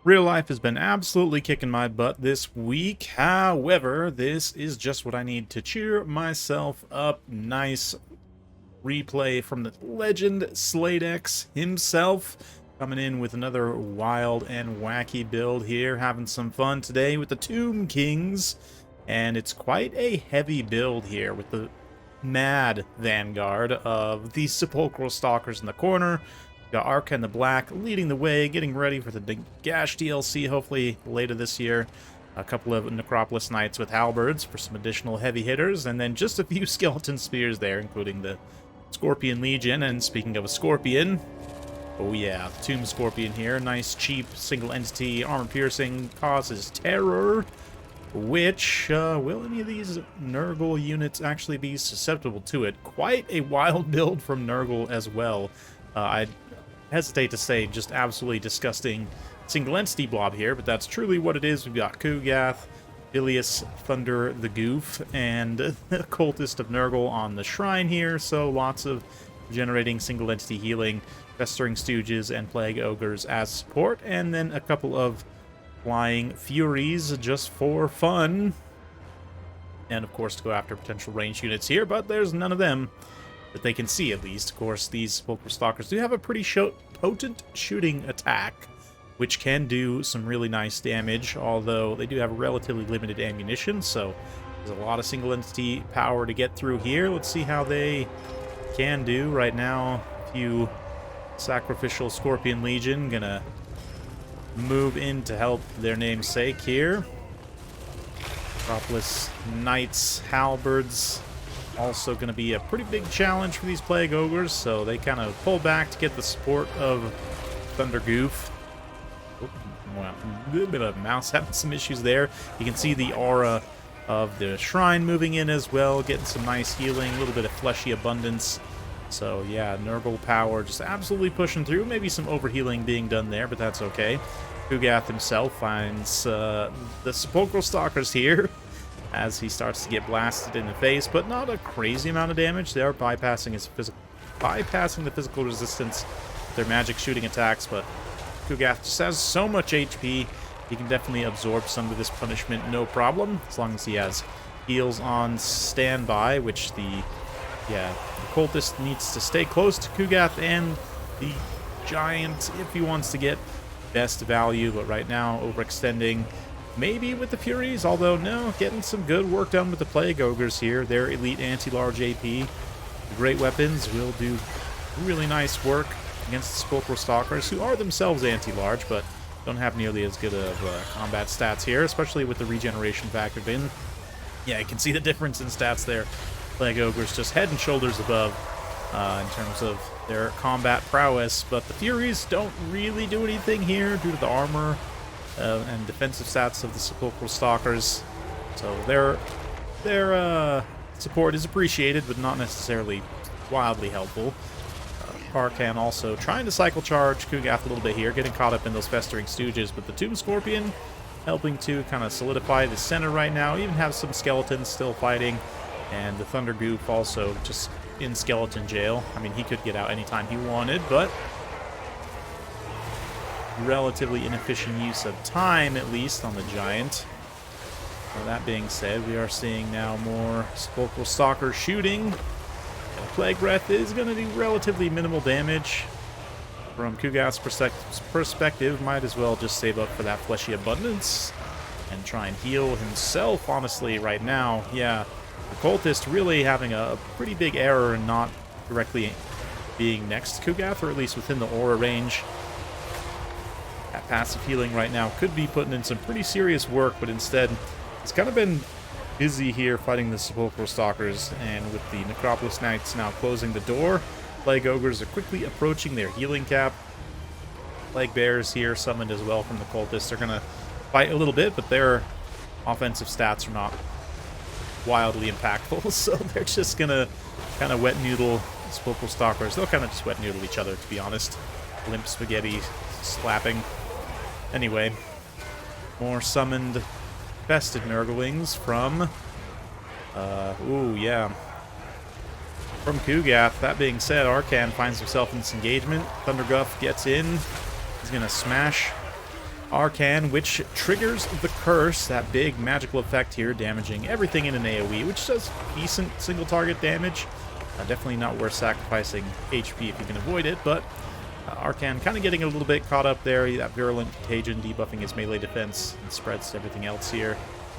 Real life has been absolutely kicking my butt this week. However, this is just what I need to cheer myself up. Nice replay from the legend Sladex himself. Coming in with another wild and wacky build here. Having some fun today with the Tomb Kings. And it's quite a heavy build here with the mad vanguard of the Sepulchral Stalkers in the corner. Got Arca and the Black leading the way, getting ready for the Gash DLC, hopefully later this year. A couple of Necropolis Knights with halberds for some additional heavy hitters, and then just a few skeleton spears there, including the Scorpion Legion. And speaking of a Scorpion, oh yeah, Tomb Scorpion here. Nice, cheap, single entity, armor piercing, causes terror. Which, will any of these Nurgle units actually be susceptible to it? Quite a wild build from Nurgle as well. I hesitate to say just absolutely disgusting single entity blob here, but that's truly what it is. We've got Kugath, Ilias, Thunder the Goof, and the Cultist of Nurgle on the shrine here, so lots of generating single entity healing, Festering Stooges, and Plague Ogres as support, and then a couple of Flying Furies just for fun. And of course to go after potential range units here, but there's none of them that they can see, at least. Of course, these Sepulchral Stalkers do have a pretty potent shooting attack, which can do some really nice damage, although they do have relatively limited ammunition, so there's a lot of single entity power to get through here. Let's see how they can do. Right now, a few Sacrificial Scorpion Legion gonna move in to help their namesake here. Necropolis Knights, halberds, also going to be a pretty big challenge for these Plague Ogres, so they kind of pull back to get the support of Thunder Goof. Oh, wow, a little bit of mouse having some issues there. You can see the aura of the shrine moving in as well, getting some nice healing, a little bit of fleshy abundance. So yeah, Nurgle power just absolutely pushing through. Maybe some overhealing being done there, but that's okay. Kugath himself finds the Sepulchral Stalkers here as he starts to get blasted in the face, but not a crazy amount of damage. They are bypassing the physical resistance with their magic shooting attacks, but Kugath just has so much HP, he can definitely absorb some of this punishment, no problem, as long as he has heals on standby, which the Cultist needs to stay close to Kugath and the Giant if he wants to get best value, but right now overextending maybe with the Furies, although no, getting some good work done with the Plague Ogres here. Their elite anti-large AP. The great weapons will do really nice work against the Sepulchral Stalkers, who are themselves anti-large, but don't have nearly as good of combat stats here, especially with the regeneration factored in. Yeah, you can see the difference in stats there. Plague Ogres just head and shoulders above in terms of their combat prowess, but the Furies don't really do anything here due to the armor and defensive stats of the Sepulchral Stalkers. So their support is appreciated, but not necessarily wildly helpful. Arcan also trying to cycle charge Kugath a little bit here, getting caught up in those Festering Stooges, but the Tomb Scorpion helping to kind of solidify the center right now, even have some skeletons still fighting, and the Thunder Goof also just in skeleton jail. I mean, he could get out anytime he wanted, but relatively inefficient use of time, at least, on the Giant. Well, that being said, we are seeing now more Sepulchral Stalker shooting. And Plague Breath is going to do relatively minimal damage. From Kugath's perspective, might as well just save up for that fleshy abundance and try and heal himself, honestly, right now. Yeah, the Cultist really having a pretty big error in not directly being next to Kugath, or at least within the aura range. That passive healing right now could be putting in some pretty serious work, but instead he's kind of been busy here fighting the Sepulchral Stalkers, and with the Necropolis Knights now closing the door, Plague Ogres are quickly approaching their healing cap. Plague Bears here summoned as well from the Cultists are going to fight a little bit, but their offensive stats are not wildly impactful, so they're just going to kind of wet noodle Sepulchral Stalkers. They'll kind of just wet noodle each other, to be honest. Limp spaghetti slapping. Anyway, more summoned Fested Nurglings from from Kugath. That being said, Arcan finds himself in this engagement. Thunderguff gets in. He's going to smash Arcan, which triggers the curse, that big magical effect here, damaging everything in an AoE, which does decent single target damage. Definitely not worth sacrificing HP if you can avoid it, but Arcan kind of getting a little bit caught up there. That Virulent Contagion debuffing his melee defense and spreads to everything else here.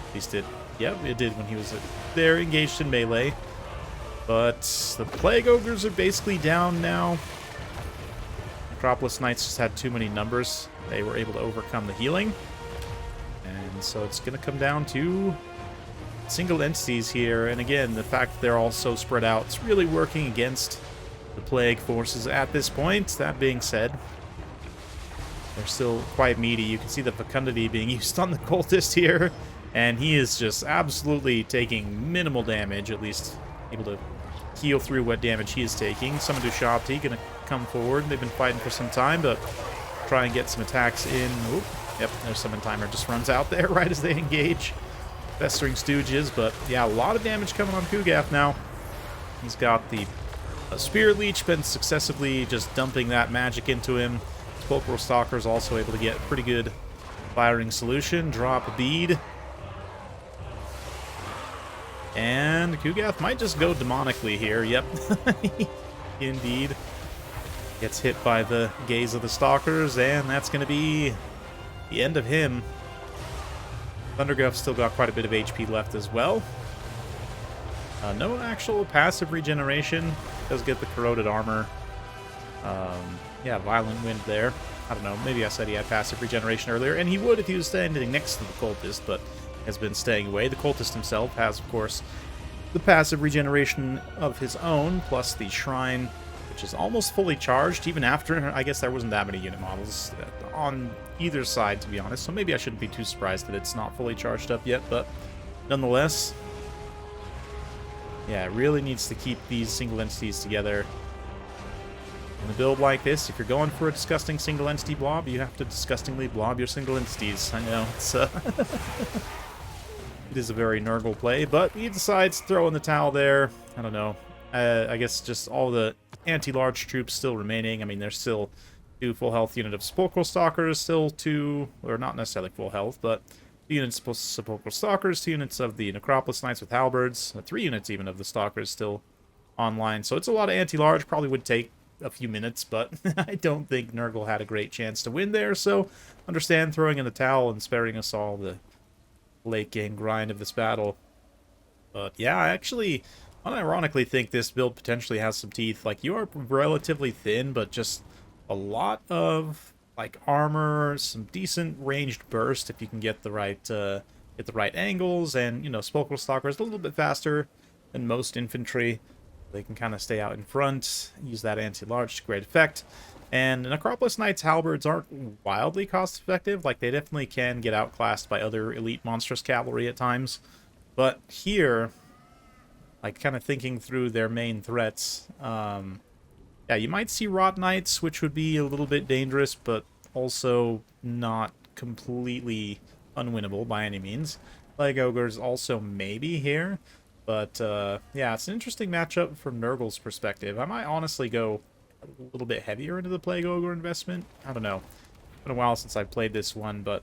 At least it did when he was there engaged in melee. But the Plague Ogres are basically down now. Necropolis Knights just had too many numbers. They were able to overcome the healing. And so it's going to come down to single entities here. And again, the fact that they're all so spread out, it's really working against the Plague forces at this point. That being said, they're still quite meaty. You can see the fecundity being used on the cultist here. And he is just absolutely taking minimal damage, at least able to heal through what damage he is taking. Summon Dushapti going to come forward. They've been fighting for some time, but try and get some attacks in. Oop, yep, their summon timer just runs out there right as they engage. Festering Stooges, but yeah, a lot of damage coming on Kugath now. He's got the Spirit Leech, been successively just dumping that magic into him. Sepulchral Stalker's also able to get pretty good firing solution. Drop a bead. And Kugath might just go demonically here. Yep, indeed. Gets hit by the gaze of the Stalkers, and that's going to be the end of him. Thunderguff's still got quite a bit of HP left as well. No actual passive regeneration. Does get the corroded armor. Yeah, Violent Wind there. I don't know, maybe I said he had passive regeneration earlier, and he would if he was standing next to the Cultist, but has been staying away. The Cultist himself has, of course, the passive regeneration of his own, plus the Shrine, which is almost fully charged, even after, I guess there wasn't that many unit models on either side, to be honest, so maybe I shouldn't be too surprised that it's not fully charged up yet, but nonetheless, yeah, it really needs to keep these single entities together. In a build like this, if you're going for a disgusting single entity blob, you have to disgustingly blob your single entities. I know, it's it is a very Nurgle play, but he decides to throw in the towel there. I don't know. I guess just all the anti-large troops still remaining. I mean, there's still 2 full health unit of Sepulchral Stalkers, still 2, or not necessarily full health, but 2 units of Sepulchral Stalkers, 2 units of the Necropolis Knights with Halberds, 3 units even of the Stalkers still online. So it's a lot of anti-large, probably would take a few minutes, but I don't think Nurgle had a great chance to win there, so understand throwing in the towel and sparing us all the late game grind of this battle. But yeah, I actually unironically think this build potentially has some teeth. Like, you are relatively thin, but just a lot of like armor, some decent ranged burst if you can get the right angles, and you know, Sepulchral Stalker is a little bit faster than most infantry. They can kind of stay out in front, use that anti-large to great effect. And Necropolis Knights Halberds aren't wildly cost-effective. Like, they definitely can get outclassed by other elite monstrous cavalry at times. But here, like, kind of thinking through their main threats, yeah, you might see Rot Knights, which would be a little bit dangerous, but also not completely unwinnable by any means. Plague Ogres also maybe here. But, yeah, it's an interesting matchup from Nurgle's perspective. I might honestly go a little bit heavier into the Plague Ogre investment. I don't know. It's been a while since I played this one, but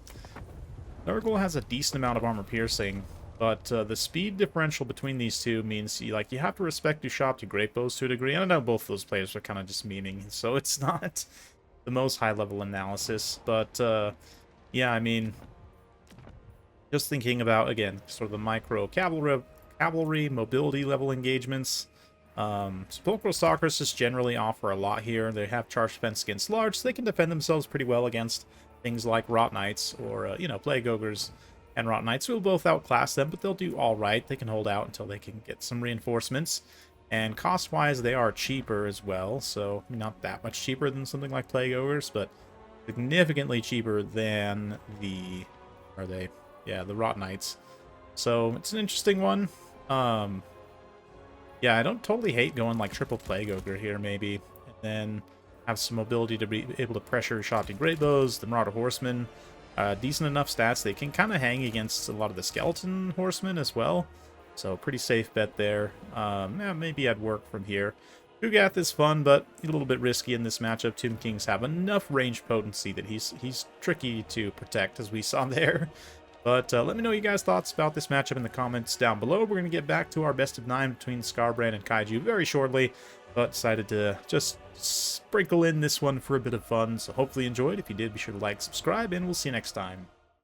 Nurgle has a decent amount of armor piercing. But the speed differential between these two means you have to respect Dushapti Great Bows to a degree. I know both those players are kind of just memeing, so it's not the most high-level analysis. But, yeah, I mean, just thinking about, again, sort of the micro cavalry mobility level engagements. Sepulchral Stalkers just generally offer a lot here. They have charge defense against large, so they can defend themselves pretty well against things like Rot Knights or, you know, Plague Ogres and Rot Knights will both outclass them, but they'll do alright. They can hold out until they can get some reinforcements. And cost-wise, they are cheaper as well, so not that much cheaper than something like Plague Ogres, but significantly cheaper than the Rot Knights. So it's an interesting one. Yeah, I don't totally hate going like triple Plague Ogre here, maybe. And then have some mobility to be able to pressure Shopty Great Bows, the Marauder Horsemen. Decent enough stats. They can kind of hang against a lot of the Skeleton Horsemen as well. So pretty safe bet there. Yeah, maybe I'd work from here. Ugath is fun, but a little bit risky in this matchup. Tomb Kings have enough range potency that he's tricky to protect, as we saw there. But let me know you guys' thoughts about this matchup in the comments down below. We're going to get back to our best of 9 between Skarbrand and Kaiju very shortly, but decided to just sprinkle in this one for a bit of fun. So hopefully you enjoyed. If you did, be sure to like, subscribe, and we'll see you next time.